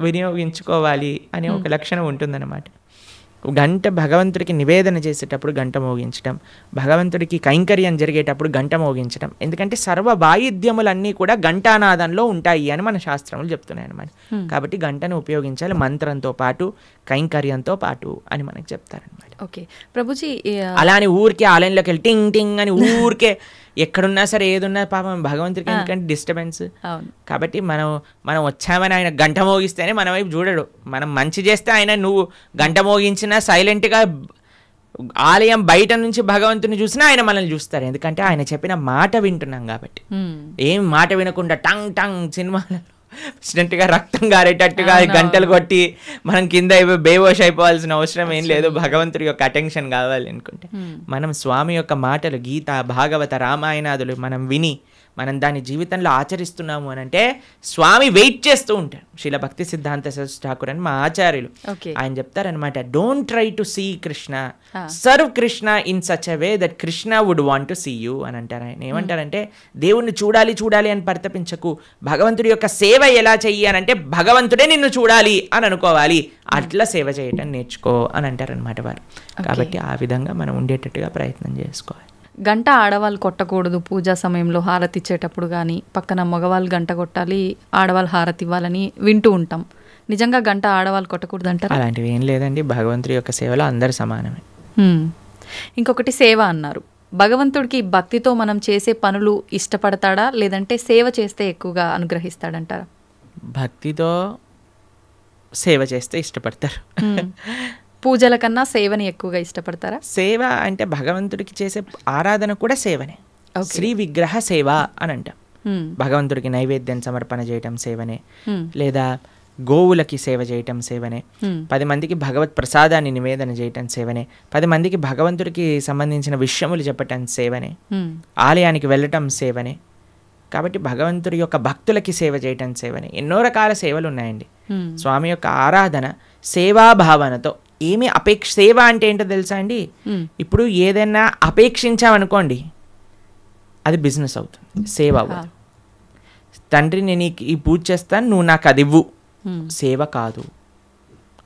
వినియోగించుకోవాలి అనే ఒక లక్షణం ఉంటుందన్నమాట. గంట భగవంతుడికి నివేదన చేసేటప్పుడు గంట మోగించడం, భగవంతుడికి కైంకర్యం జరిగేటప్పుడు గంట మోగించడం. ఎందుకంటే సర్వ వాయిద్యములన్నీ కూడా ఘంటానాదంలో ఉంటాయి అని మన శాస్త్రములు చెప్తున్నాయి అన్నమాట. కాబట్టి గంటను ఉపయోగించాలి మంత్రంతో పాటు కైంకర్యంతో పాటు అని మనకు చెప్తారనమాట. ఓకే ప్రభుజీ, అలా అని ఊరికే ఆలయంలోకి వెళ్ళి టింగ్ టింగ్ అని ఊరికే ఎక్కడున్నా సరే ఏదున్నా పాపం భగవంతుడికి ఎందుకంటే డిస్టర్బెన్స్. కాబట్టి మనం వచ్చామని ఆయన గంట మోగిస్తేనే మన వైపు చూడడు. మనం మంచి చేస్తే ఆయన నువ్వు గంట మోగించినా సైలెంట్గా ఆలయం బయట నుంచి భగవంతుని చూసినా ఆయన మనల్ని చూస్తారు. ఎందుకంటే ఆయన చెప్పిన మాట వింటున్నాం కాబట్టి. ఏం మాట వినకుండా టంగ్ టంగ్ సినిమాలలో గా రక్తం గారేటట్టుగా గంటలు కొట్టి మనం కింద బేవోష్ అయిపోవాల్సిన అవసరం ఏం లేదు. భగవంతుడి యొక్క అటెన్షన్ కావాలి అనుకుంటే మనం స్వామి యొక్క మాటలు గీత భాగవత రామాయణాదులు మనం విని మనం దాని జీవితంలో ఆచరిస్తున్నాము అని అంటే స్వామి వెయిట్ చేస్తూ ఉంటారు. శ్రీల భక్తి సిద్ధాంత సరస్వతి ఠాకూర్ అని మా ఆచార్యులు ఆయన చెప్తారనమాట, don't try to see Krishna, serve Krishna in such a way that Krishna would want to see you అని అంటారు. ఆయన ఏమంటారంటే దేవుణ్ణి చూడాలి చూడాలి అని పరితపించకు, భగవంతుడి యొక్క సేవ ఎలా చెయ్యి అని అంటే భగవంతుడే నిన్ను చూడాలి అని అనుకోవాలి, అట్లా సేవ చేయటం నేర్చుకో అని అంటారనమాట వారు. కాబట్టి ఆ విధంగా మనం ఉండేటట్టుగా ప్రయత్నం చేసుకోవాలి. గంట ఆడవాళ్ళు కొట్టకూడదు పూజా సమయంలో హారతి ఇచ్చేటప్పుడు, కానీ పక్కన మగవాళ్ళు గంట కొట్టాలి ఆడవాళ్ళు హారతి ఇవ్వాలని వింటూ ఉంటాం. నిజంగా గంట ఆడవాళ్ళు కొట్టకూడదు అంటారు? అలాంటివి ఏం లేదండి, భగవంతుడి యొక్క సేవలో అందరు సమానమే. ఇంకొకటి సేవ అన్నారు. భగవంతుడికి భక్తితో మనం చేసే పనులు ఇష్టపడతాడా, లేదంటే సేవ చేస్తే ఎక్కువగా అనుగ్రహిస్తాడంటారా? భక్తితో సేవ చేస్తే ఇష్టపడతారు. పూజల కన్నా సేవని ఎక్కువగా ఇష్టపడతారా? సేవ అంటే భగవంతుడికి చేసే ఆరాధన కూడా సేవనే. శ్రీ విగ్రహ సేవ అని అంటాం. భగవంతుడికి నైవేద్యం సమర్పణ చేయటం సేవనే, లేదా గోవులకి సేవ చేయటం సేవనే, 10 మందికి భగవత్ ప్రసాదాన్ని నివేదన చేయటం సేవనే, 10 మందికి భగవంతుడికి సంబంధించిన విషయములు చెప్పటం సేవనే, ఆలయానికి వెళ్ళటం సేవనే. కాబట్టి భగవంతుడి యొక్క భక్తులకి సేవ చేయటం సేవనే. ఎన్నో రకాల సేవలు ఉన్నాయండి. స్వామి యొక్క ఆరాధన సేవాభావనతో ఏమి సేవ అంటే ఏంటో తెలుసా అండి, ఇప్పుడు ఏదైనా అపేక్షించామనుకోండి అది బిజినెస్ అవుతుంది, సేవ అవ్వదు. తండ్రి నేను ఈ పూజ చేస్తాను నువ్వు నాకు అది ఇవ్వు, సేవ కాదు,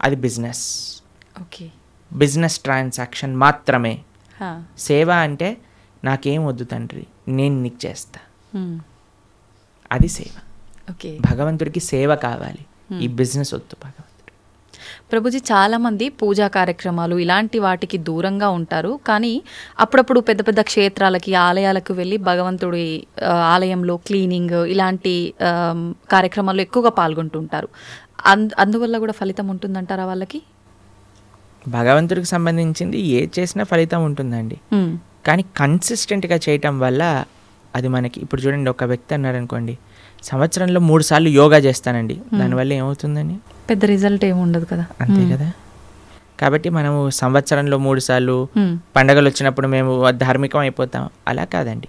అది బిజినెస్. బిజినెస్ ట్రాన్సాక్షన్ మాత్రమే. సేవ అంటే నాకేం వద్దు తండ్రి నేను నీకు చేస్తా, అది సేవ. భగవంతుడికి సేవ కావాలి, ఈ బిజినెస్ వద్దు భగవంతుడు. ప్రభుజీ, చాలామంది పూజా కార్యక్రమాలు ఇలాంటి వాటికి దూరంగా ఉంటారు, కానీ అప్పుడప్పుడు పెద్ద పెద్ద క్షేత్రాలకి ఆలయాలకు వెళ్ళి భగవంతుడి ఆలయంలో క్లీనింగ్ ఇలాంటి కార్యక్రమాల్లో ఎక్కువగా పాల్గొంటుంటారు. అందువల్ల కూడా ఫలితం ఉంటుందంటారా వాళ్ళకి? భగవంతుడికి సంబంధించింది ఏ చేసినా ఫలితం ఉంటుందండి, కానీ కన్సిస్టెంట్గా చేయటం వల్ల అది మనకి. ఇప్పుడు చూడండి, ఒక వ్యక్తి అన్నారు అనుకోండి సంవత్సరంలో 3 సార్లు యోగా చేస్తానండి, దానివల్ల ఏమవుతుందండి? పెద్ద రిజల్ట్ ఏమి ఉండదు కదా. అంతే కదా. కాబట్టి మనము సంవత్సరంలో 3 సార్లు పండగలు వచ్చినప్పుడు మేము ధార్మికం అయిపోతాం, అలా కాదండి.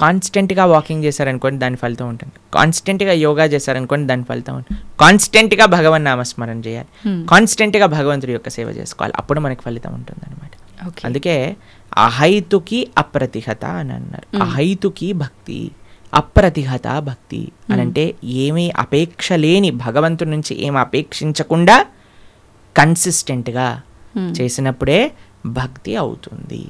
కాన్స్టెంట్గా వాకింగ్ చేశారనుకోండి దాని ఫలితం ఉంటుంది, కాన్స్టెంట్గా యోగా చేశారనుకోండి దాని ఫలితం ఉంటుంది, కాన్స్టెంట్గా భగవన్ నామస్మరణ చేయాలి, కాన్స్టెంట్గా భగవంతుడి యొక్క సేవ చేసుకోవాలి, అప్పుడు మనకి ఫలితం ఉంటుంది అనమాట. అందుకే అహైతుకి అప్రతిహత అని అన్నారు. అహైతుకి భక్తి, అప్రతిహత భక్తి అని అంటే ఏమీ అపేక్ష లేని, భగవంతుడి నుంచి ఏమి అపేక్షించకుండా కన్సిస్టెంట్గా చేసినప్పుడే భక్తి అవుతుంది.